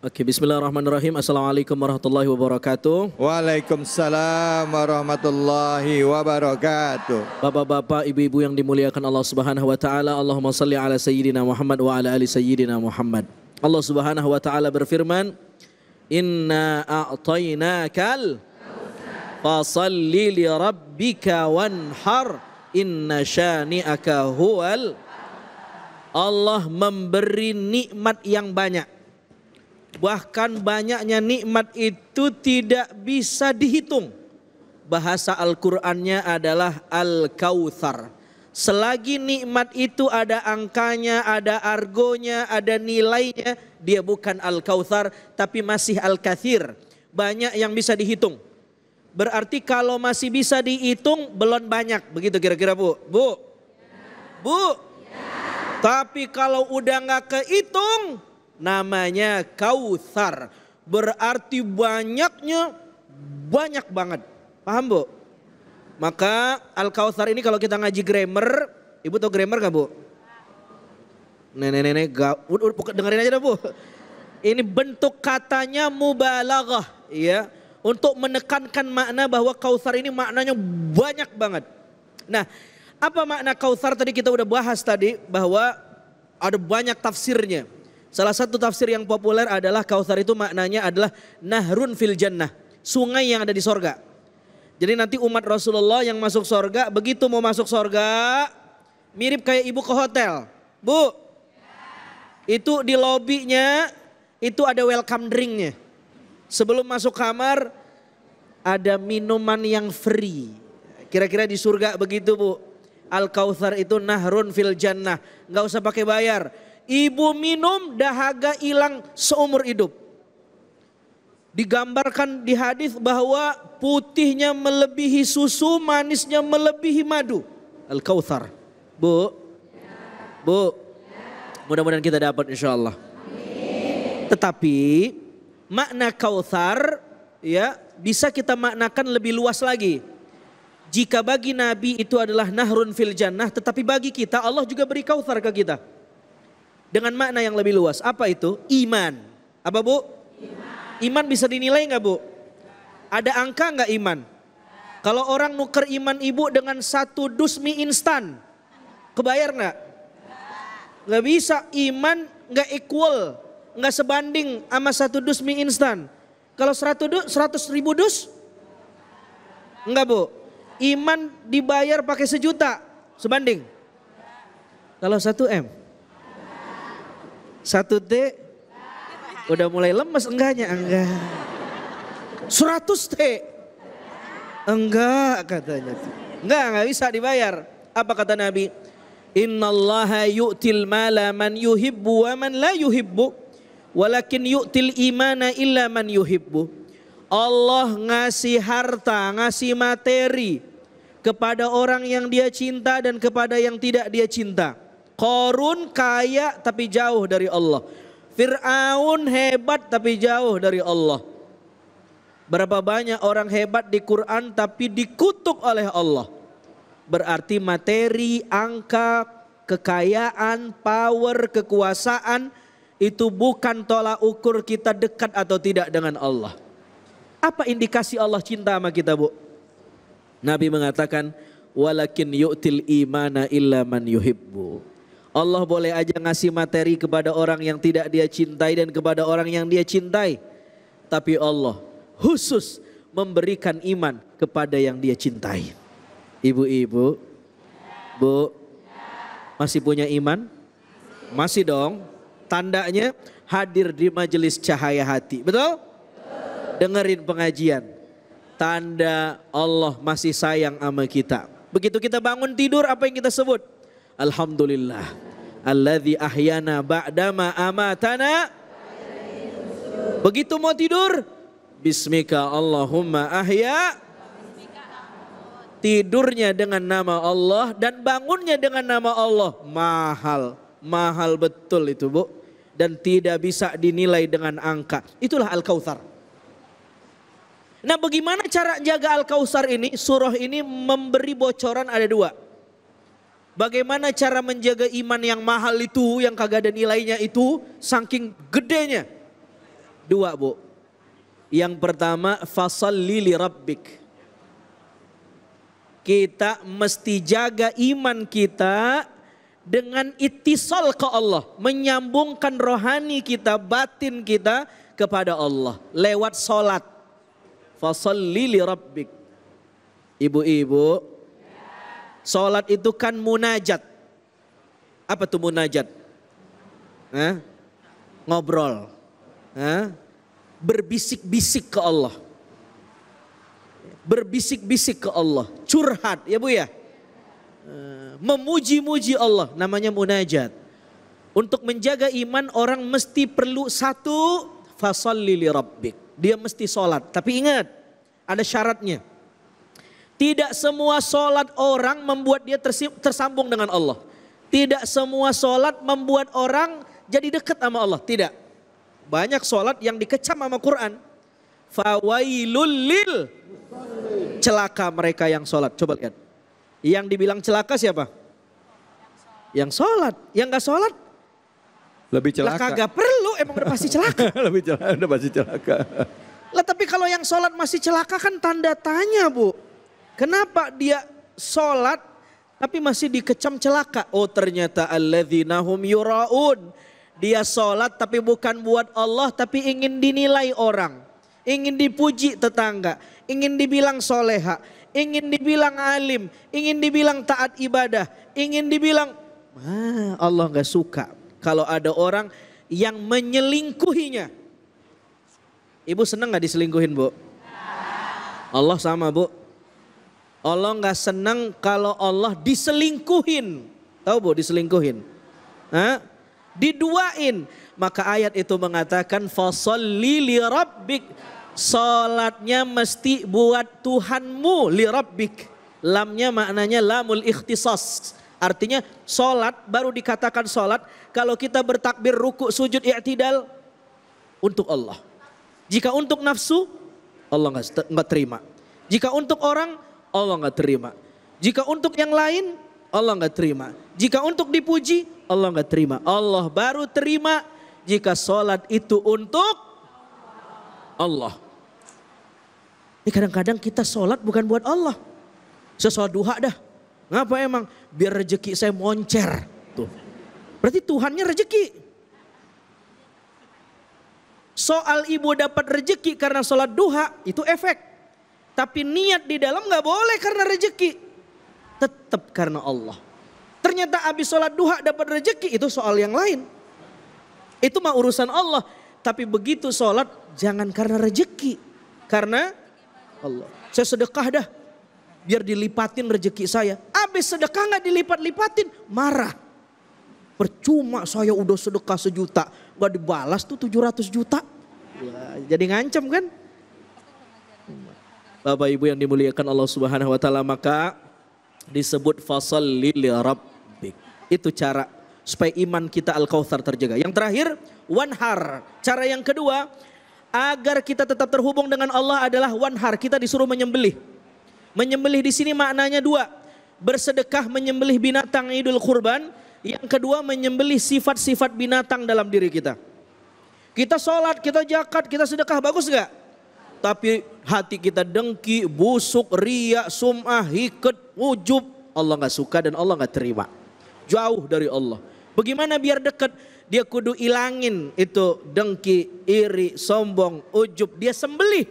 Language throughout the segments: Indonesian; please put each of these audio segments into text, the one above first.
Oke, bismillahirrahmanirrahim. Assalamualaikum warahmatullahi wabarakatuh. Waalaikumsalam warahmatullahi wabarakatuh. Bapak-bapak, ibu-ibu yang dimuliakan Allah Subhanahu wa taala, Allahumma shalli ala sayyidina Muhammad wa ala ali sayyidina Muhammad. Allah Subhanahu wa taala berfirman, "Inna a'tainakal fasalli li rabbika wanhar, inna syani'aka huwal." Allah memberi nikmat yang banyak. Bahkan banyaknya nikmat itu tidak bisa dihitung. Bahasa Al-Qur'annya adalah Al-Kautsar. Selagi nikmat itu ada angkanya, ada argonya, ada nilainya, dia bukan Al-Kautsar tapi masih Al-Katsir. Banyak yang bisa dihitung. Berarti kalau masih bisa dihitung belum banyak. Begitu kira-kira Bu? Bu? Bu? Tapi kalau udah gak kehitung, namanya Kautsar. Berarti banyaknya banyak banget. Paham Bu? Maka Al-Kautsar ini kalau kita ngaji grammar, Ibu tahu grammar gak Bu? Nenek-nenek dengerin aja dah Bu. Ini bentuk katanya mubalaghah, ya, untuk menekankan makna bahwa Kautsar ini maknanya banyak banget. Nah, apa makna Kautsar tadi kita udah bahas tadi bahwa ada banyak tafsirnya. Salah satu tafsir yang populer adalah Kautsar itu maknanya adalah nahrun fil jannah, sungai yang ada di sorga. Jadi nanti umat Rasulullah yang masuk sorga, begitu mau masuk sorga, mirip kayak ibu ke hotel. Bu, itu di lobinya itu ada welcome drinknya. Sebelum masuk kamar ada minuman yang free. Kira-kira di surga begitu Bu. Al-Kautsar itu nahrun fil jannah, nggak usah pakai bayar. Ibu minum dahaga hilang seumur hidup. Digambarkan di hadis bahwa putihnya melebihi susu, manisnya melebihi madu. Al-Kautsar. Bu. Bu. Mudah-mudahan kita dapat insyaallah. Tetapi makna Kautsar ya bisa kita maknakan lebih luas lagi. Jika bagi Nabi itu adalah nahrun fil jannah, tetapi bagi kita Allah juga beri Kautsar ke kita. Dengan makna yang lebih luas. Apa itu? Iman. Apa Bu? Iman bisa dinilai nggak Bu? Ada angka nggak iman? Kalau orang nuker iman ibu dengan 1 dus mie instan, kebayar nggak? Nggak bisa. Iman nggak equal, nggak sebanding sama 1 dus mie instan. Kalau 100 ribu dus, enggak Bu. Iman dibayar pakai 1 juta, sebanding. Kalau 1 M. 1 T udah mulai lemes enggaknya? Enggak. 100 T enggak katanya. Enggak bisa dibayar. Apa kata Nabi? Innallaha yu'til mala man yuhibbu wa man la yuhibbu walakin yu'til imana illa man yuhibbu. Allah ngasih harta, ngasih materi kepada orang yang dia cinta dan kepada yang tidak dia cinta. Qarun kaya tapi jauh dari Allah. Fir'aun hebat tapi jauh dari Allah. Berapa banyak orang hebat di Quran tapi dikutuk oleh Allah. Berarti materi, angka, kekayaan, power, kekuasaan itu bukan tolak ukur kita dekat atau tidak dengan Allah. Apa indikasi Allah cinta sama kita Bu? Nabi mengatakan walakin yu'til imana illa man yuhibbu. Allah boleh aja ngasih materi kepada orang yang tidak dia cintai dan kepada orang yang dia cintai. Tapi Allah khusus memberikan iman kepada yang dia cintai. Ibu-ibu, Bu, masih punya iman? Masih dong. Tandanya hadir di majelis cahaya hati. Betul? Dengerin pengajian. Tanda Allah masih sayang sama kita. Begitu kita bangun tidur, apa yang kita sebut? Alhamdulillah. Alladzi ahyana ba'dama amatana. Begitu mau tidur, bismika Allahumma ahya. Tidurnya dengan nama Allah dan bangunnya dengan nama Allah. Mahal. Mahal betul itu Bu. Dan tidak bisa dinilai dengan angka. Itulah Al-Kautsar. Nah, bagaimana cara jaga Al-Kautsar ini? Surah ini memberi bocoran ada 2. Bagaimana cara menjaga iman yang mahal itu, yang kagak ada nilainya itu, saking gedenya. Dua, Bu. Yang pertama, fasalli li rabbik. Kita mesti jaga iman kita dengan ittisal ke Allah. Menyambungkan rohani kita, batin kita kepada Allah. Lewat sholat. Fasalli li rabbik. Ibu-ibu, sholat itu kan munajat. Apa tuh munajat? Ngobrol. Berbisik-bisik ke Allah. Berbisik-bisik ke Allah. Curhat ya Bu ya. Memuji-muji Allah, namanya munajat. Untuk menjaga iman orang mesti perlu satu, fasalli li rabbik. Dia mesti sholat. Tapi ingat, ada syaratnya. Tidak semua sholat orang membuat dia tersambung dengan Allah. Tidak semua sholat membuat orang jadi dekat sama Allah. Tidak. Banyak sholat yang dikecam sama Quran. Fawailul lil, celaka mereka yang sholat. Coba lihat. Yang dibilang celaka siapa? Yang sholat. Yang gak sholat? Lebih celaka. Lah kagak perlu, emang udah pasti celaka. Lebih celaka, udah pasti celaka. Lah tapi kalau yang sholat masih celaka kan tanda tanya Bu. Kenapa dia sholat tapi masih dikecam celaka? Oh ternyata alladzina hum yura'un. Dia sholat tapi bukan buat Allah, tapi ingin dinilai orang. Ingin dipuji tetangga. Ingin dibilang soleha. Ingin dibilang alim. Ingin dibilang taat ibadah. Ingin dibilang, Allah gak suka kalau ada orang yang menyelingkuhinya. Ibu senang gak diselingkuhin Bu? Allah sama Bu. Allah gak senang kalau Allah diselingkuhin. Tahu Bu diselingkuhin? Diduain. Maka ayat itu mengatakan fasalli li rabbik. Salatnya mesti buat Tuhanmu, li rabbik. Lamnya maknanya lamul ikhtisas. Artinya salat baru dikatakan salat kalau kita bertakbir, ruku, sujud, i'tidal untuk Allah. Jika untuk nafsu, Allah nggak terima. Jika untuk orang, Allah nggak terima. Jika untuk yang lain, Allah nggak terima. Jika untuk dipuji, Allah nggak terima. Allah baru terima jika sholat itu untuk Allah. Ini kadang-kadang kita sholat bukan buat Allah. Saya sholat duha dah. Ngapa emang? Biar rezeki saya moncer. Tuh. Berarti Tuhannya rezeki. Soal ibu dapat rezeki karena sholat duha itu efek. Tapi niat di dalam gak boleh karena rezeki. Tetap karena Allah. Ternyata habis sholat duha dapat rezeki itu soal yang lain. Itu mah urusan Allah. Tapi begitu sholat jangan karena rezeki. Karena Allah. Saya sedekah dah. Biar dilipatin rezeki saya. Habis sedekah gak dilipat-lipatin marah. Percuma saya udah sedekah 1 juta. Gak dibalas tuh 700 juta. Wah, jadi ngancem kan. Bapak Ibu yang dimuliakan Allah Subhanahu wa taala, maka disebut fasalli li rabbik. Itu cara supaya iman kita Al-Kautsar terjaga. Yang terakhir, wanhar. Cara yang kedua agar kita tetap terhubung dengan Allah adalah wanhar. Kita disuruh menyembelih. Menyembelih di sini maknanya 2. Bersedekah menyembelih binatang Idul Kurban. Yang kedua menyembelih sifat-sifat binatang dalam diri kita. Kita sholat, kita zakat, kita sedekah, bagus gak? Tapi hati kita dengki, busuk, riya, sum'ah, hiket, ujub. Allah gak suka dan Allah gak terima. Jauh dari Allah. Bagaimana biar dekat? Dia kudu ilangin itu dengki, iri, sombong, ujub. Dia sembelih.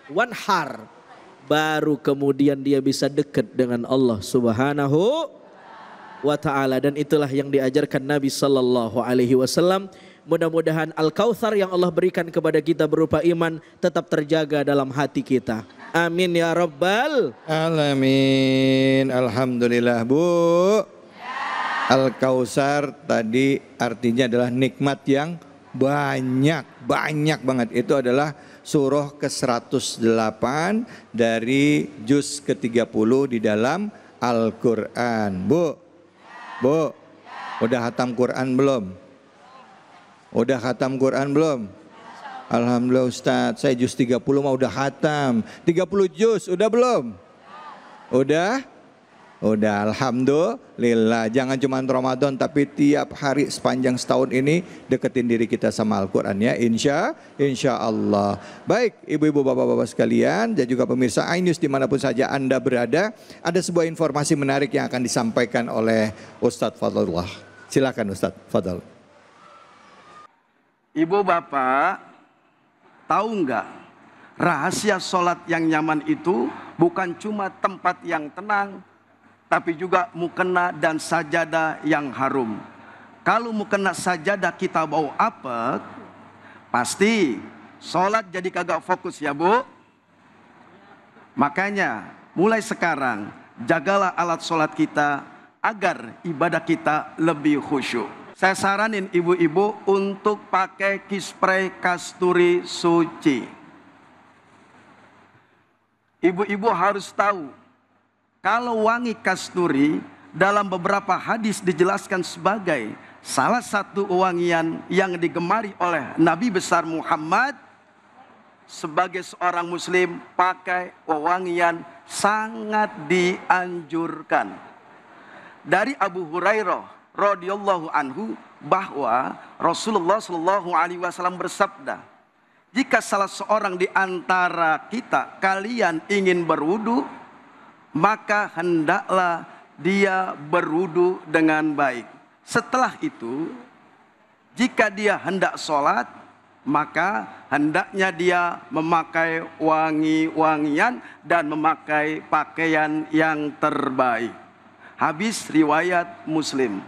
Wanhar. Baru kemudian dia bisa dekat dengan Allah Subhanahu wa ta'ala. Dan itulah yang diajarkan Nabi sallallahu alaihi wasallam. Mudah-mudahan Al-Kautsar yang Allah berikan kepada kita berupa iman tetap terjaga dalam hati kita. Amin ya rabbal alamin. Alhamdulillah Bu. Al-Kautsar tadi artinya adalah nikmat yang banyak banget. Itu adalah surah ke-108 dari juz ke-30 di dalam Al-Quran. Bu, udah hatam Quran belum? Udah khatam Quran belum? Alhamdulillah Ustadz, saya juz 30 mah udah khatam. 30 juz udah belum? Udah? Udah, alhamdulillah. Jangan cuma Ramadan, tapi tiap hari sepanjang setahun ini deketin diri kita sama Al-Quran ya. Insya Allah. Baik, ibu-ibu, bapak-bapak sekalian, dan juga pemirsa iNews dimanapun saja Anda berada, ada sebuah informasi menarik yang akan disampaikan oleh Ustadz Fadlullah. Silakan Ustadz Fadl. Ibu bapak, tahu nggak rahasia sholat yang nyaman itu bukan cuma tempat yang tenang, tapi juga mukena dan sajadah yang harum. Kalau mukena sajadah kita bau apek, pasti sholat jadi kagak fokus ya Bu. Makanya mulai sekarang jagalah alat sholat kita agar ibadah kita lebih khusyuk. Saya saranin ibu-ibu untuk pakai kispray kasturi suci. Ibu-ibu harus tahu, kalau wangi kasturi dalam beberapa hadis dijelaskan sebagai salah satu wewangian yang digemari oleh Nabi besar Muhammad. Sebagai seorang muslim pakai wewangian sangat dianjurkan. Dari Abu Hurairah radhiyallahu anhu bahwa Rasulullah shallallahu alaihi wasallam bersabda, jika salah seorang di antara kita kalian ingin berwudu, maka hendaklah dia berwudu dengan baik. Setelah itu, jika dia hendak sholat, maka hendaknya dia memakai wangi-wangian dan memakai pakaian yang terbaik. Habis riwayat Muslim.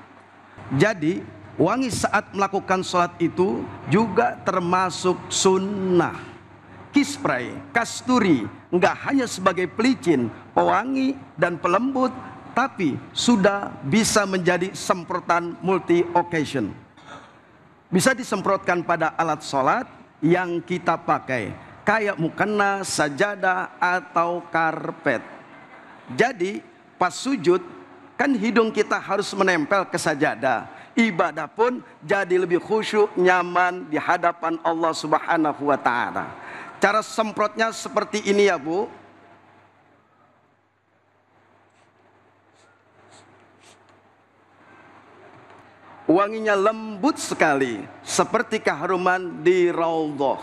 Jadi, wangi saat melakukan sholat itu juga termasuk sunnah. Kispray, kasturi, nggak hanya sebagai pelicin, pewangi, dan pelembut, tapi sudah bisa menjadi semprotan multi occasion. Bisa disemprotkan pada alat sholat yang kita pakai, kayak mukena, sajadah, atau karpet. Jadi pas sujud, kan hidung kita harus menempel ke sajadah. Ibadah pun jadi lebih khusyuk, nyaman di hadapan Allah Subhanahu wa Ta'ala. Cara semprotnya seperti ini ya Bu. Wanginya lembut sekali, seperti keharuman di Raudhah.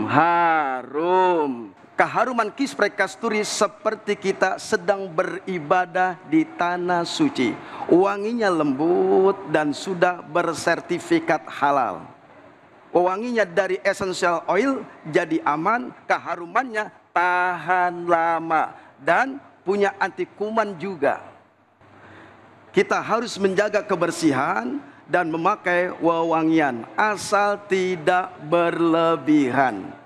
Harum. Keharuman kispray kasturi seperti kita sedang beribadah di tanah suci. Wanginya lembut dan sudah bersertifikat halal. Wanginya dari essential oil jadi aman, keharumannya tahan lama dan punya anti kuman juga. Kita harus menjaga kebersihan dan memakai wewangian asal tidak berlebihan.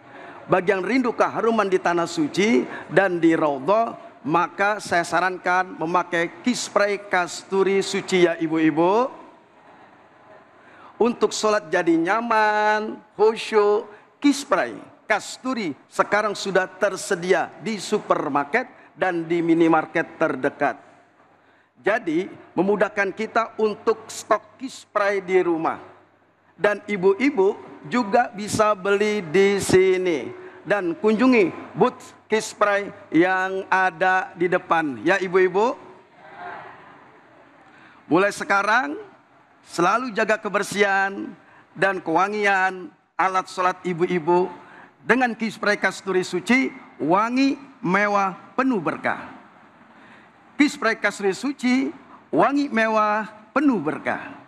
Bagi yang rindu keharuman di tanah suci dan di Raudhah, maka saya sarankan memakai kispray kasturi suci ya ibu-ibu. Untuk sholat jadi nyaman, khusyuk, kispray kasturi sekarang sudah tersedia di supermarket dan di minimarket terdekat. Jadi memudahkan kita untuk stok kispray di rumah. Dan ibu-ibu juga bisa beli di sini dan kunjungi booth kispray yang ada di depan ya ibu-ibu. Mulai sekarang selalu jaga kebersihan dan kewangian alat sholat ibu-ibu dengan kispray kasturi suci, wangi, mewah, penuh berkah. Kispray kasturi suci, wangi, mewah, penuh berkah.